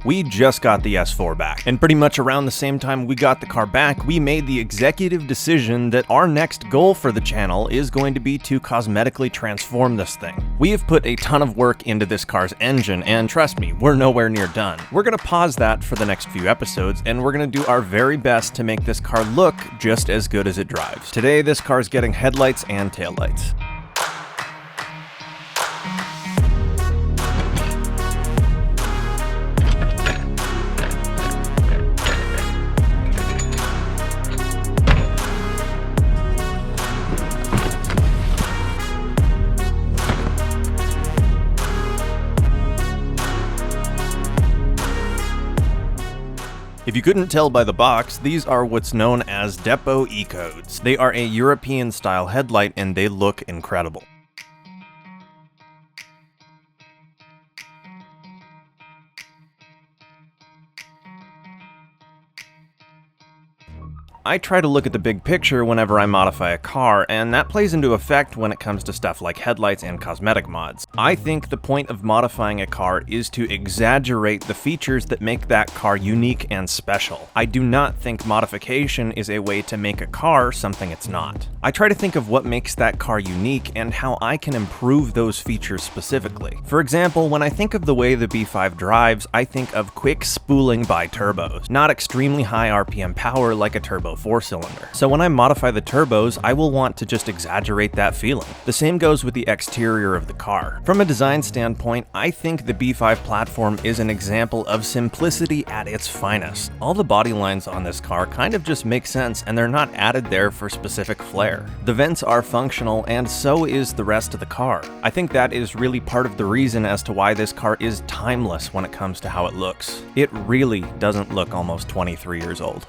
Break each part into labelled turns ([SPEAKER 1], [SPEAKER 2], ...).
[SPEAKER 1] We just got the S4 back, and pretty much around the same time we got the car back, we made the executive decision that our next goal for the channel is going to be to cosmetically transform this thing. We have put a ton of work into this car's engine, and trust me, we're nowhere near done. We're gonna pause that for the next few episodes, and we're gonna do our very best to make this car look just as good as it drives. Today, this car is getting headlights and taillights. If you couldn't tell by the box, these are what's known as depot E-codes. They are a European-style headlight and they look incredible. I try to look at the big picture whenever I modify a car, and that plays into effect when it comes to stuff like headlights and cosmetic mods. I think the point of modifying a car is to exaggerate the features that make that car unique and special. I do not think modification is a way to make a car something it's not. I try to think of what makes that car unique and how I can improve those features specifically. For example, when I think of the way the B5 drives, I think of quick spooling by turbos, not extremely high RPM power like a turbo 4-cylinder. So when I modify the turbos, I will want to just exaggerate that feeling. The same goes with the exterior of the car. From a design standpoint, I think the B5 platform is an example of simplicity at its finest. All the body lines on this car kind of just make sense, and they're not added there for specific flair. The vents are functional, and so is the rest of the car. I think that is really part of the reason as to why this car is timeless when it comes to how it looks. It really doesn't look almost 23 years old.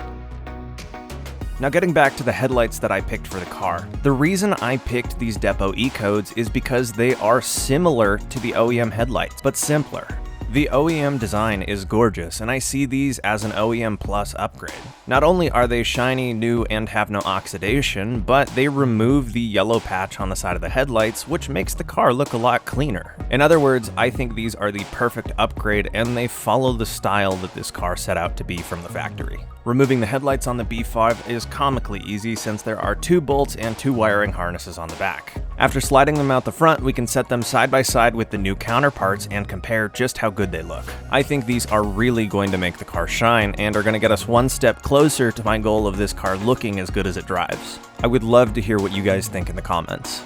[SPEAKER 1] Now getting back to the headlights that I picked for the car, the reason I picked these depot E-codes is because they are similar to the OEM headlights, but simpler. The OEM design is gorgeous, and I see these as an OEM Plus upgrade. Not only are they shiny, new, and have no oxidation, but they remove the yellow patch on the side of the headlights, which makes the car look a lot cleaner. In other words, I think these are the perfect upgrade, and they follow the style that this car set out to be from the factory. Removing the headlights on the B5 is comically easy since there are 2 bolts and 2 wiring harnesses on the back. After sliding them out the front, we can set them side by side with the new counterparts and compare just how good they look. I think these are really going to make the car shine and are going to get us one step closer to my goal of this car looking as good as it drives. I would love to hear what you guys think in the comments.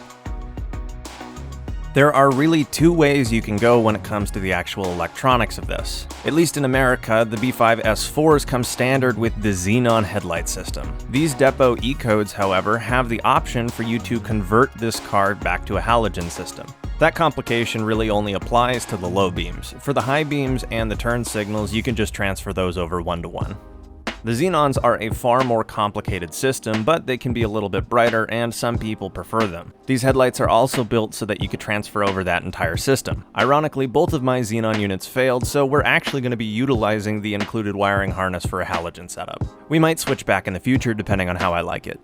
[SPEAKER 1] There are really 2 ways you can go when it comes to the actual electronics of this. At least in America, the B5 S4s come standard with the xenon headlight system. These depot E-codes, however, have the option for you to convert this car back to a halogen system. That complication really only applies to the low beams. For the high beams and the turn signals, you can just transfer those over 1-to-1. The xenons are a far more complicated system, but they can be a little bit brighter, and some people prefer them. These headlights are also built so that you could transfer over that entire system. Ironically, both of my xenon units failed, so we're actually going to be utilizing the included wiring harness for a halogen setup. We might switch back in the future depending on how I like it.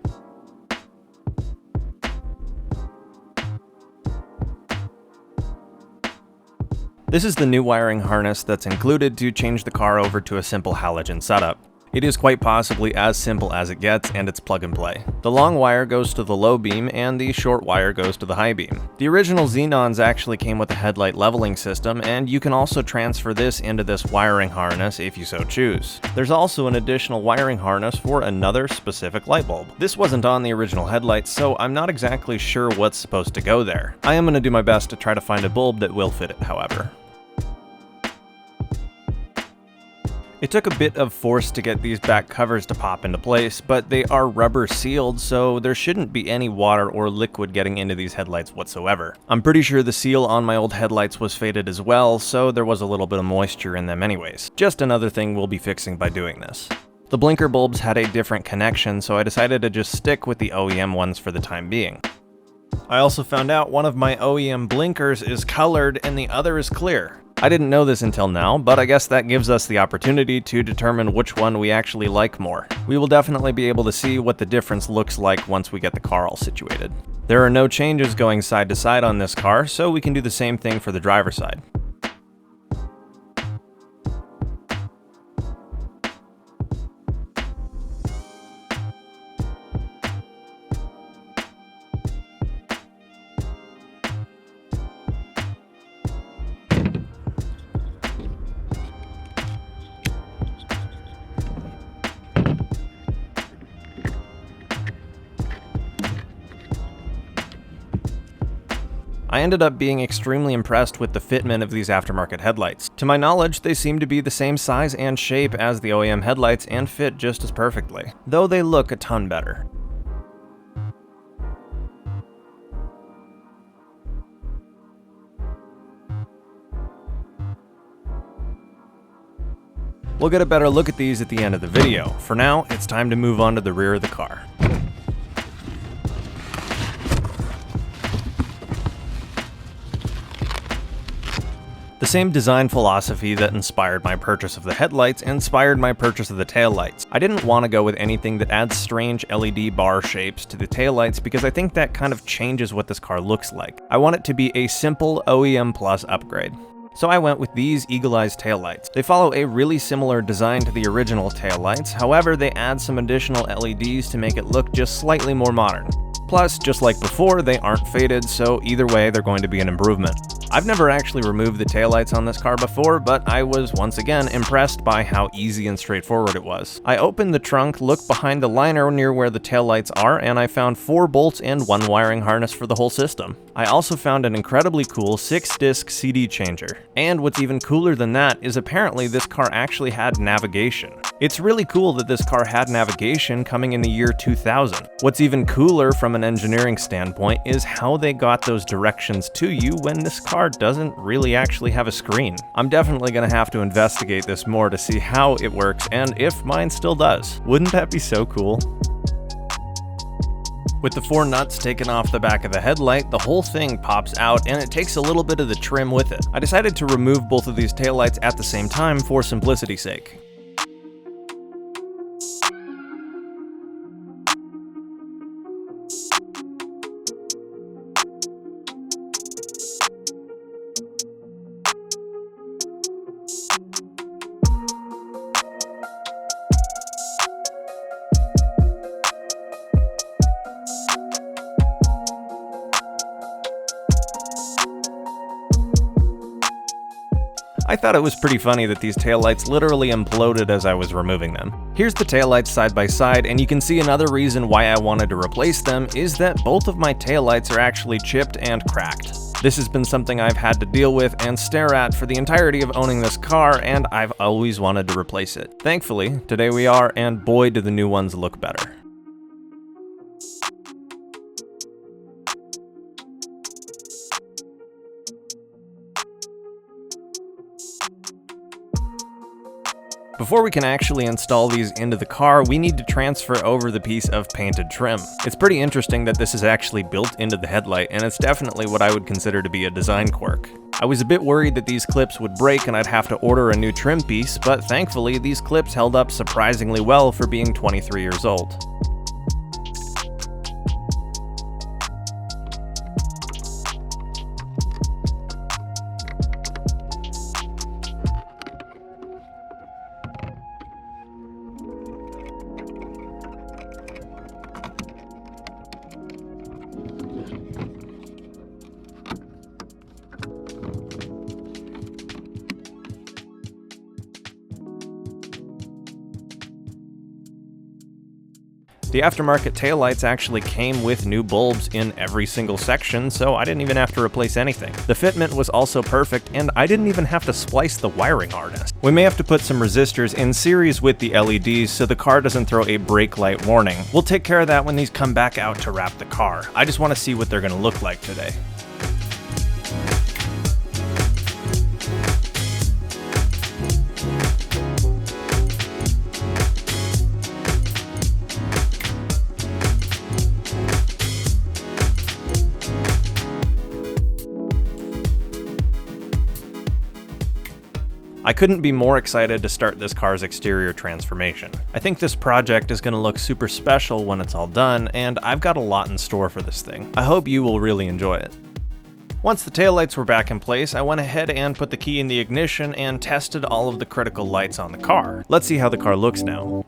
[SPEAKER 1] This is the new wiring harness that's included to change the car over to a simple halogen setup. It is quite possibly as simple as it gets, and it's plug and play. The long wire goes to the low beam, and the short wire goes to the high beam. The original xenons actually came with a headlight leveling system, and you can also transfer this into this wiring harness if you so choose. There's also an additional wiring harness for another specific light bulb. This wasn't on the original headlights, so I'm not exactly sure what's supposed to go there. I am going to do my best to try to find a bulb that will fit it, however. It took a bit of force to get these back covers to pop into place, but they are rubber sealed, so there shouldn't be any water or liquid getting into these headlights whatsoever. I'm pretty sure the seal on my old headlights was faded as well, so there was a little bit of moisture in them anyways. Just another thing we'll be fixing by doing this. The blinker bulbs had a different connection, so I decided to just stick with the OEM ones for the time being. I also found out one of my OEM blinkers is colored and the other is clear. I didn't know this until now, but I guess that gives us the opportunity to determine which one we actually like more. We will definitely be able to see what the difference looks like once we get the car all situated. There are no changes going side to side on this car, so we can do the same thing for the driver's side. ended up being extremely impressed with the fitment of these aftermarket headlights. To my knowledge, they seem to be the same size and shape as the OEM headlights and fit just as perfectly, though they look a ton better. We'll get a better look at these at the end of the video. For now, it's time to move on to the rear of the car. The same design philosophy that inspired my purchase of the headlights inspired my purchase of the taillights. I didn't want to go with anything that adds strange LED bar shapes to the taillights because I think that kind of changes what this car looks like. I want it to be a simple OEM Plus upgrade. So I went with these eagle-eyes taillights. They follow a really similar design to the original taillights, however they add some additional LEDs to make it look just slightly more modern. Plus, just like before, they aren't faded, so either way they're going to be an improvement. I've never actually removed the taillights on this car before, but I was once again impressed by how easy and straightforward it was. I opened the trunk, looked behind the liner near where the taillights are, and I found 4 bolts and 1 wiring harness for the whole system. I also found an incredibly cool 6-disc CD changer. And what's even cooler than that is apparently this car actually had navigation. It's really cool that this car had navigation coming in the year 2000. What's even cooler from an engineering standpoint is how they got those directions to you when this car doesn't really actually have a screen. I'm definitely going to have to investigate this more to see how it works and if mine still does. Wouldn't that be so cool? With the 4 nuts taken off the back of the headlight, the whole thing pops out and it takes a little bit of the trim with it. I decided to remove both of these taillights at the same time for simplicity's sake. I thought it was pretty funny that these taillights literally imploded as I was removing them. Here's the taillights side by side, and you can see another reason why I wanted to replace them is that both of my taillights are actually chipped and cracked. This has been something I've had to deal with and stare at for the entirety of owning this car, and I've always wanted to replace it. Thankfully, today we are, and boy do the new ones look better. Before we can actually install these into the car, we need to transfer over the piece of painted trim. It's pretty interesting that this is actually built into the headlight, and it's definitely what I would consider to be a design quirk. I was a bit worried that these clips would break and I'd have to order a new trim piece, but thankfully these clips held up surprisingly well for being 23 years old. The aftermarket taillights actually came with new bulbs in every single section, so I didn't even have to replace anything. The fitment was also perfect, and I didn't even have to splice the wiring harness. We may have to put some resistors in series with the LEDs so the car doesn't throw a brake light warning. We'll take care of that when these come back out to wrap the car. I just want to see what they're going to look like today. I couldn't be more excited to start this car's exterior transformation. I think this project is going to look super special when it's all done, and I've got a lot in store for this thing. I hope you will really enjoy it. Once the taillights were back in place, I went ahead and put the key in the ignition and tested all of the critical lights on the car. Let's see how the car looks now.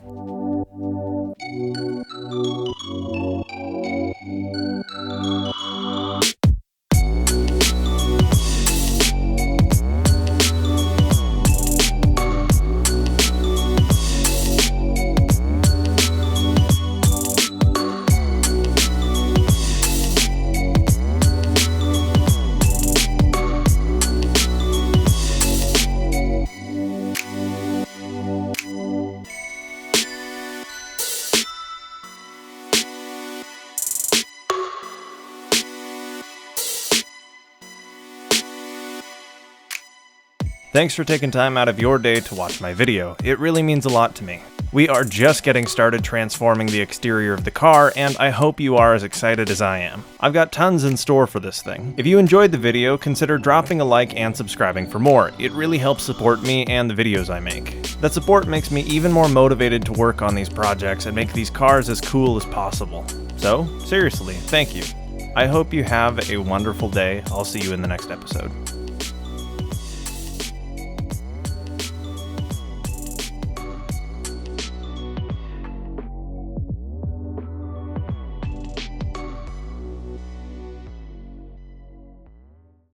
[SPEAKER 1] Thanks for taking time out of your day to watch my video. It really means a lot to me. We are just getting started transforming the exterior of the car, and I hope you are as excited as I am. I've got tons in store for this thing. If you enjoyed the video, consider dropping a like and subscribing for more. It really helps support me and the videos I make. That support makes me even more motivated to work on these projects and make these cars as cool as possible. So, seriously, thank you. I hope you have a wonderful day. I'll see you in the next episode.